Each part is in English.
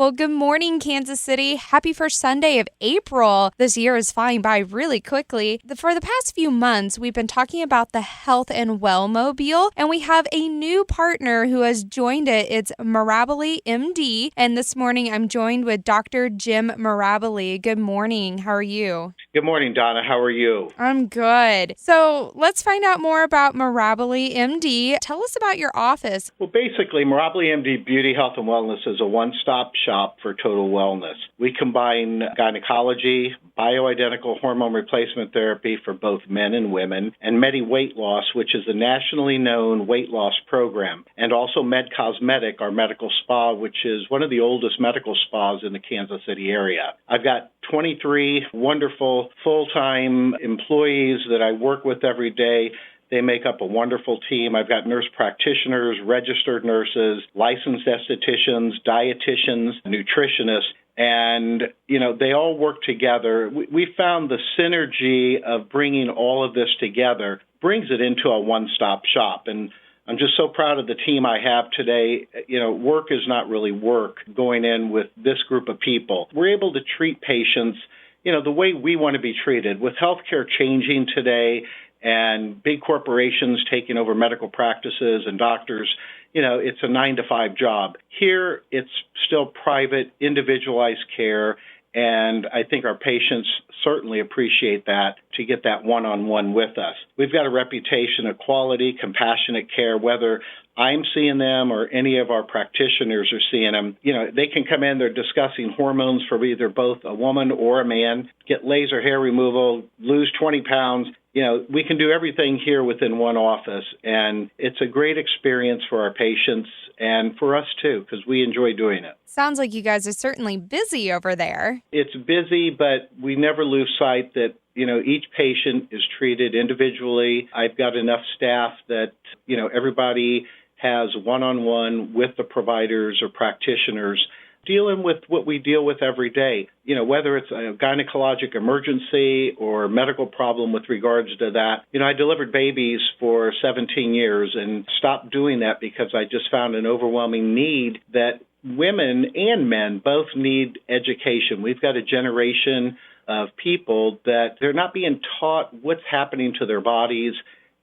Well, good morning, Kansas City. Happy first Sunday of April. This year is flying by really quickly. For the past few months, we've been talking about the Health and Wellmobile, and we have a new partner who has joined it. It's Mirabile M.D., and this morning I'm joined with Dr. Jim Mirabile. Good morning. How are you? Good morning, Donna. How are you? I'm good. So let's find out more about Mirabile M.D. Tell us about your office. Well, basically, Mirabile M.D. Beauty, Health, and Wellness is a one-stop shop for total wellness. We combine gynecology, bioidentical hormone replacement therapy for both men and women, and Medi Weight Loss, which is a nationally known weight loss program, and also Med Cosmetic, our medical spa, which is one of the oldest medical spas in the Kansas City area. I've got 23 wonderful full-time employees that I work with every day. They make up a wonderful team. I've got nurse practitioners, registered nurses, licensed estheticians, dietitians, nutritionists, and, they all work together. We found the synergy of bringing all of this together brings it into a one-stop shop. And I'm just so proud of the team I have today. Work is not really work going in with this group of people. We're able to treat patients, the way we want to be treated. With healthcare changing today and big corporations taking over medical practices and doctors, it's a 9-to-5 job. Here, it's still private, individualized care, and I think our patients certainly appreciate that to get that one-on-one with us. We've got a reputation of quality, compassionate care, whether I'm seeing them or any of our practitioners are seeing them. They can come in, they're discussing hormones for either both a woman or a man, get laser hair removal, lose 20 pounds. We can do everything here within one office, and it's a great experience for our patients and for us too, because we enjoy doing it. Sounds like you guys are certainly busy over there. It's busy, but we never lose sight that each patient is treated individually. I've got enough staff that, everybody has one-on-one with the providers or practitioners dealing with what we deal with every day, whether it's a gynecologic emergency or medical problem with regards to that. I delivered babies for 17 years and stopped doing that because I just found an overwhelming need that women and men both need education. We've got a generation of people that they're not being taught what's happening to their bodies.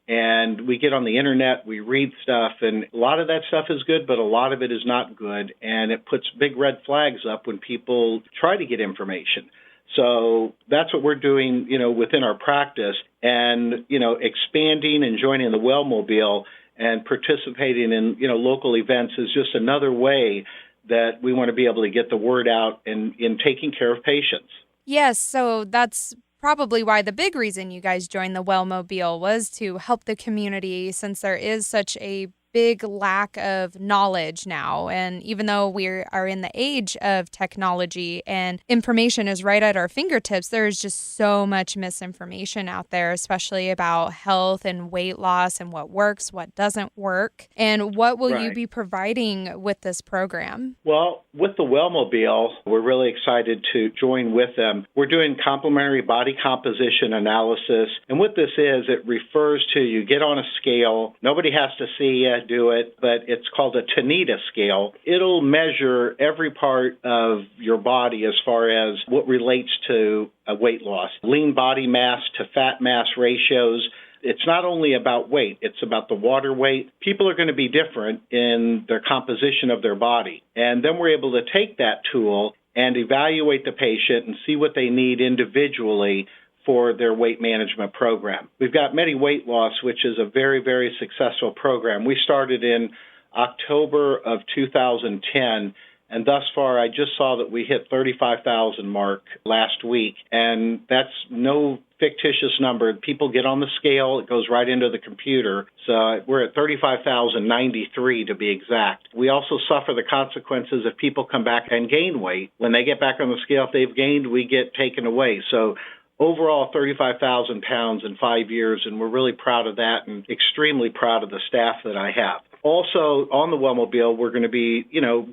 And we get on the internet, we read stuff, and a lot of that stuff is good, but a lot of it is not good. And it puts big red flags up when people try to get information. So that's what we're doing, within our practice. And, expanding and joining the Wellmobile and participating in, local events is just another way that we want to be able to get the word out in taking care of patients. Yes, so that's probably why the big reason you guys joined the Wellmobile was to help the community, since there is such a big lack of knowledge now. And even though we are in the age of technology and information is right at our fingertips, there is just so much misinformation out there, especially about health and weight loss and what works, what doesn't work. And what will you be providing with this program? Well, with the Wellmobile, we're really excited to join with them. We're doing complementary body composition analysis. And what this is, it refers to you get on a scale. Nobody has to see you do it, but it's called a Tanita scale. It'll measure every part of your body as far as what relates to a weight loss. Lean body mass to fat mass ratios. It's not only about weight, it's about the water weight. People are going to be different in their composition of their body. And then we're able to take that tool and evaluate the patient and see what they need individually for their weight management program. We've got Medi Weight Loss, which is a very, very successful program. We started in October of 2010, and thus far I just saw that we hit 35,000 mark last week, and that's no fictitious number. People get on the scale, it goes right into the computer. So we're at 35,093 to be exact. We also suffer the consequences if people come back and gain weight. When they get back on the scale, if they've gained, we get taken away. So overall, 35,000 pounds in 5 years, and we're really proud of that and extremely proud of the staff that I have. Also, on the Wellmobile, we're going to be,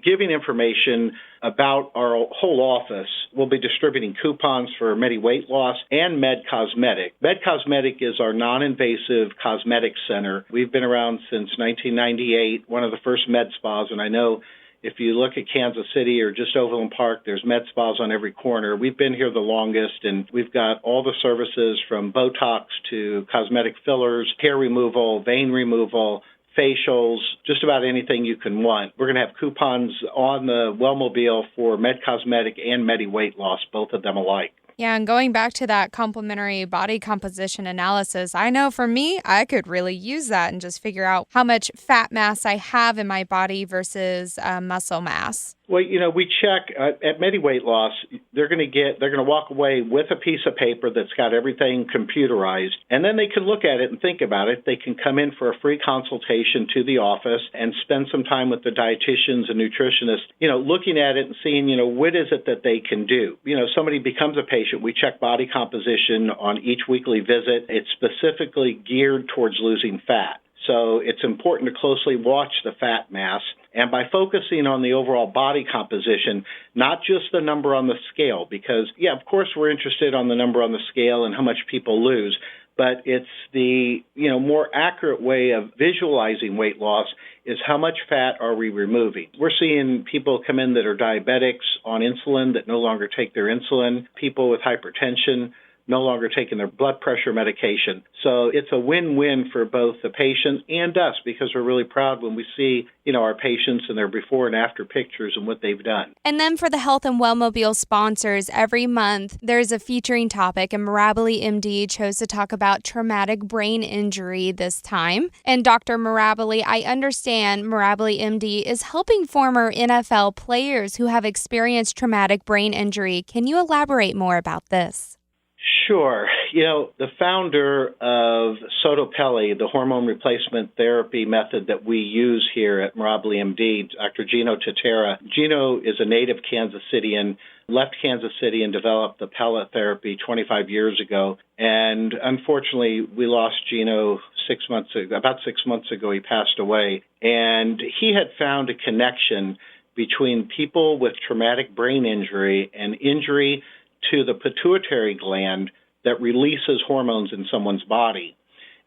giving information about our whole office. We'll be distributing coupons for Medi Weight Loss and Med Cosmetic. Med Cosmetic is our non-invasive cosmetic center. We've been around since 1998, one of the first med spas, and I know If you look at Kansas City or just Overland Park, there's med spas on every corner. We've been here the longest, and we've got all the services from Botox to cosmetic fillers, hair removal, vein removal, facials, just about anything you can want. We're going to have coupons on the Wellmobile for Med Cosmetic and Medi Weight Loss, both of them alike. Yeah, and going back to that complementary body composition analysis, I know for me, I could really use that and just figure out how much fat mass I have in my body versus muscle mass. Well, we check at Medi Weight Loss. They're going to walk away with a piece of paper that's got everything computerized, and then they can look at it and think about it. They can come in for a free consultation to the office and spend some time with the dietitians and nutritionists, looking at it and seeing, what is it that they can do. Somebody becomes a patient. We check body composition on each weekly visit. It's specifically geared towards losing fat. So it's important to closely watch the fat mass. And by focusing on the overall body composition, not just the number on the scale, because, of course, we're interested on the number on the scale and how much people lose, but it's the, more accurate way of visualizing weight loss is how much fat are we removing. We're seeing people come in that are diabetics on insulin that no longer take their insulin, people with hypertension no longer taking their blood pressure medication. So it's a win-win for both the patient and us, because we're really proud when we see, our patients and their before and after pictures and what they've done. And then for the Health and Wellmobile sponsors, every month there's a featuring topic, and Mirabile M.D. chose to talk about traumatic brain injury this time. And Dr. Mirabile, I understand Mirabile M.D. is helping former NFL players who have experienced traumatic brain injury. Can you elaborate more about this? Sure. The founder of Soto Pelle, the hormone replacement therapy method that we use here at Mirabile M.D., Dr. Gino Tatera. Gino is a native Kansas Cityan, left Kansas City and developed the pellet therapy 25 years ago. And unfortunately, we lost Gino about 6 months ago. He passed away. And he had found a connection between people with traumatic brain injury and injury to the pituitary gland that releases hormones in someone's body.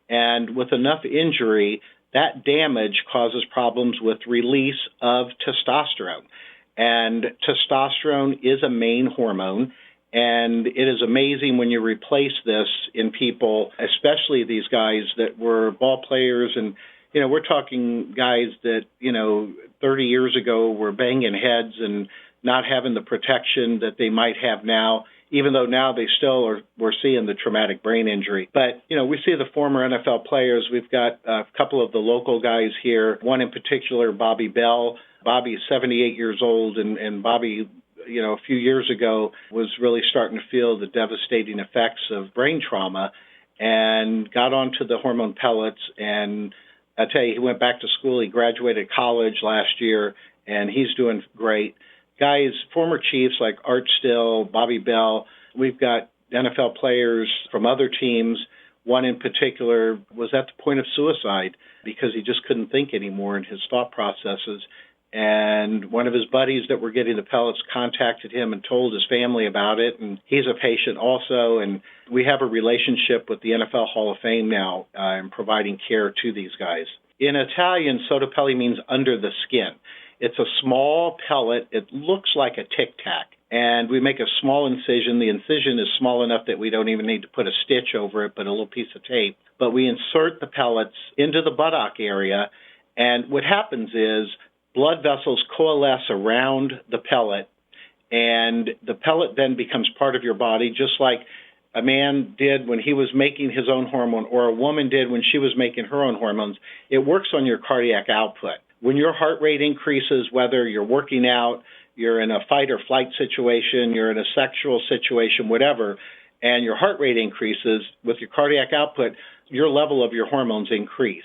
And with enough injury, that damage causes problems with release of testosterone. And testosterone is a main hormone, and it is amazing when you replace this in people, especially these guys that were ball players. And, we're talking guys that, 30 years ago were banging heads and not having the protection that they might have now, even though now they still we're seeing the traumatic brain injury. But, we see the former NFL players. We've got a couple of the local guys here, one in particular, Bobby Bell. Bobby's 78 years old, and Bobby, a few years ago was really starting to feel the devastating effects of brain trauma and got onto the hormone pellets. And I tell you, he went back to school. He graduated college last year, and he's doing great. Guys, former Chiefs like Art Still, Bobby Bell. We've got NFL players from other teams. One in particular was at the point of suicide because he just couldn't think anymore in his thought processes. And one of his buddies that were getting the pellets contacted him and told his family about it. And he's a patient also. And we have a relationship with the NFL Hall of Fame now in providing care to these guys. In Italian, Soto Pelle means under the skin. It's a small pellet. It looks like a Tic Tac. And we make a small incision. The incision is small enough that we don't even need to put a stitch over it, but a little piece of tape. But we insert the pellets into the buttock area. And what happens is blood vessels coalesce around the pellet, and the pellet then becomes part of your body, just like a man did when he was making his own hormone, or a woman did when she was making her own hormones. It works on your cardiac output. When your heart rate increases, whether you're working out, you're in a fight or flight situation, you're in a sexual situation, whatever, and your heart rate increases with your cardiac output, your level of your hormones increase.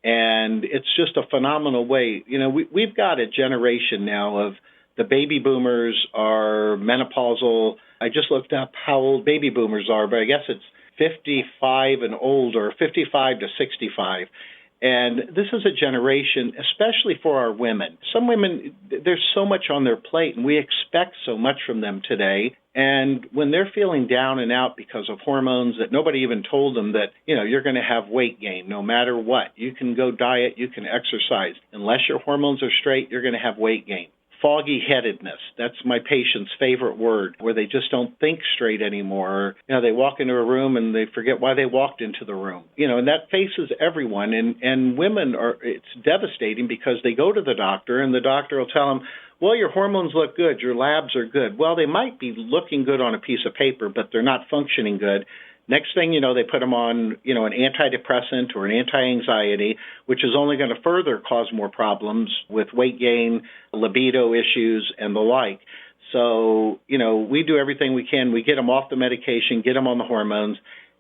And it's just a phenomenal way. We've got a generation now of the baby boomers are menopausal. I just looked up how old baby boomers are, but I guess it's 55 and older, 55 to 65. And this is a generation, especially for our women. Some women, there's so much on their plate, and we expect so much from them today. And when they're feeling down and out because of hormones that nobody even told them that, you're going to have weight gain no matter what. You can go diet, you can exercise. Unless your hormones are straight, you're going to have weight gain. Foggy headedness. That's my patient's favorite word, where they just don't think straight anymore. They walk into a room and they forget why they walked into the room. And that faces everyone. And women it's devastating because they go to the doctor and the doctor will tell them, well, your hormones look good, your labs are good. Well, they might be looking good on a piece of paper, but they're not functioning good. Next thing you know, they put them on, an antidepressant or an anti-anxiety, which is only going to further cause more problems with weight gain, libido issues, and the like. So, we do everything we can. We get them off the medication, get them on the hormones,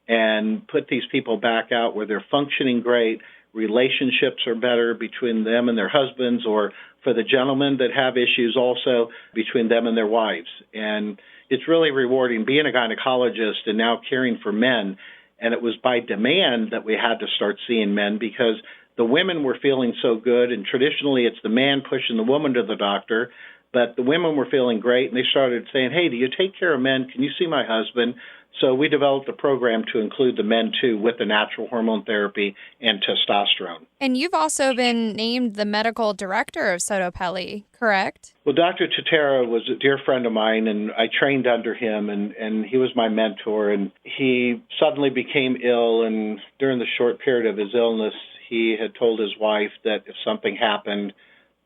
and put these people back out where they're functioning great. Relationships are better between them and their husbands, or for the gentlemen that have issues also between them and their wives. And it's really rewarding being a gynecologist and now caring for men. And it was by demand that we had to start seeing men because the women were feeling so good. And traditionally, it's the man pushing the woman to the doctor. But the women were feeling great, and they started saying, hey, do you take care of men? Can you see my husband? So we developed a program to include the men, too, with the natural hormone therapy and testosterone. And you've also been named the medical director of Soto Pelle, correct? Well, Dr. Tatera was a dear friend of mine, and I trained under him, and he was my mentor. And he suddenly became ill, and during the short period of his illness, he had told his wife that if something happened,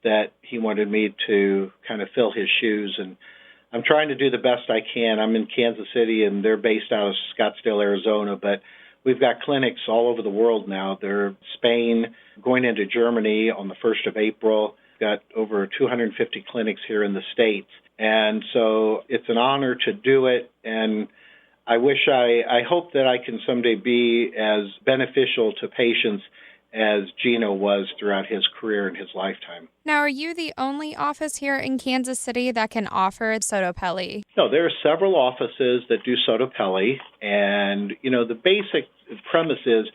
that he wanted me to kind of fill his shoes. And I'm trying to do the best I can. I'm in Kansas City, and they're based out of Scottsdale, Arizona, but we've got clinics all over the world now. They're Spain, going into Germany on the 1st of April. Got over 250 clinics here in the States. And so it's an honor to do it, and I hope that I can someday be as beneficial to patients as Gino was throughout his career and his lifetime. Now, are you the only office here in Kansas City that can offer Soto Pelle? No, there are several offices that do Soto Pelle, and, the basic premise is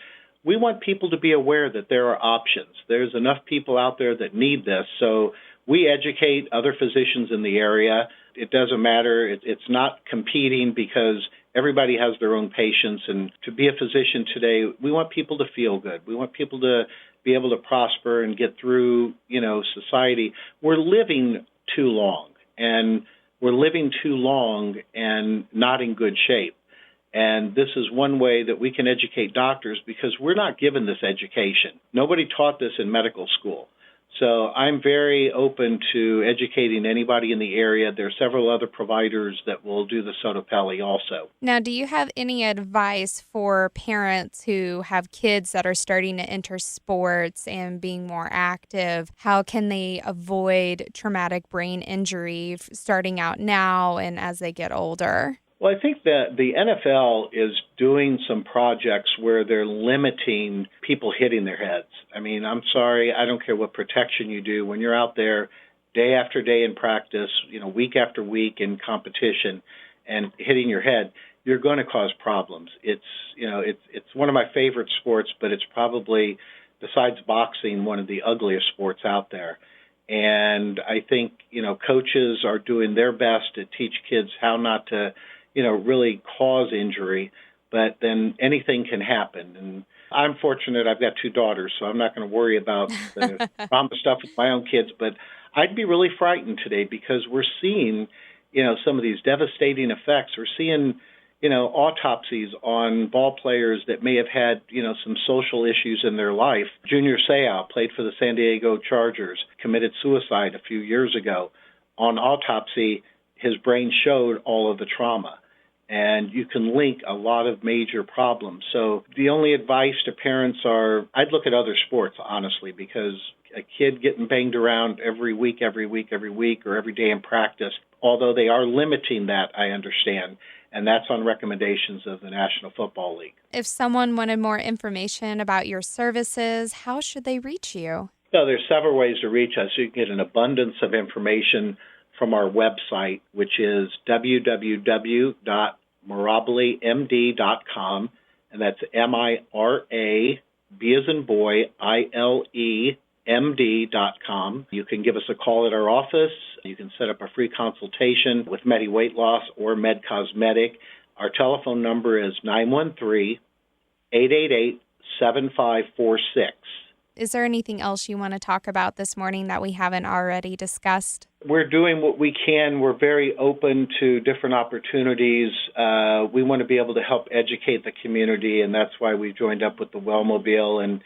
we want people to be aware that there are options. There's enough people out there that need this, so we educate other physicians in the area. It doesn't matter. It's not competing because everybody has their own patients. And to be a physician today, we want people to feel good. We want people to be able to prosper and get through, society. We're living too long, and not in good shape. And this is one way that we can educate doctors because we're not given this education. Nobody taught this in medical school. So I'm very open to educating anybody in the area. There are several other providers that will do the Soto Pelle also. Now, do you have any advice for parents who have kids that are starting to enter sports and being more active? How can they avoid traumatic brain injury starting out now and as they get older? Well, I think that the NFL is doing some projects where they're limiting people hitting their heads. I mean, I'm sorry, I don't care what protection you do. When you're out there day after day in practice, week after week in competition and hitting your head, you're going to cause problems. It's one of my favorite sports, but it's probably, besides boxing, one of the ugliest sports out there. And I think, coaches are doing their best to teach kids how not to really cause injury, but then anything can happen. And I'm fortunate I've got two daughters, so I'm not going to worry about the trauma stuff with my own kids, but I'd be really frightened today because we're seeing, some of these devastating effects. We're seeing, autopsies on ball players that may have had, some social issues in their life. Junior Seau played for the San Diego Chargers, committed suicide a few years ago. On autopsy, his brain showed all of the trauma. And you can link a lot of major problems. So the only advice to parents I'd look at other sports, honestly, because a kid getting banged around every week, or every day in practice, although they are limiting that, I understand. And that's on recommendations of the National Football League. If someone wanted more information about your services, how should they reach you? So there's several ways to reach us. You can get an abundance of information from our website, which is www.mirabilemd.com, and that's MIRABILEMD.com. B as in boy, ILEMD.com. You can give us a call at our office. You can set up a free consultation with Medi Weight Loss or Med Cosmetic. Our telephone number is 913-888-7546. Is there anything else you want to talk about this morning that we haven't already discussed? We're doing what we can. We're very open to different opportunities. We want to be able to help educate the community, and that's why we joined up with the Wellmobile. And,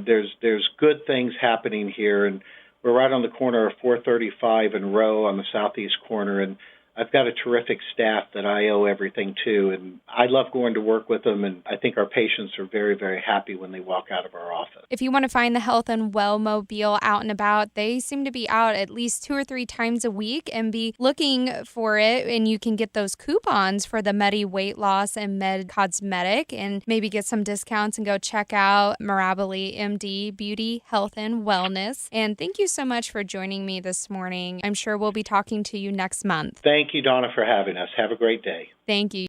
there's good things happening here. And we're right on the corner of 435 and Row on the southeast corner. And I've got a terrific staff that I owe everything to, and I love going to work with them, and I think our patients are very, very happy when they walk out of our office. If you want to find the Health and Wellmobile out and about, they seem to be out at least 2 or 3 times a week and be looking for it, and you can get those coupons for the Medi Weight Loss and Med Cosmetic and maybe get some discounts and go check out Mirabile M.D. Beauty, Health, and Wellness. And thank you so much for joining me this morning. I'm sure we'll be talking to you next month. Thank you, Donna, for having us. Have a great day. Thank you.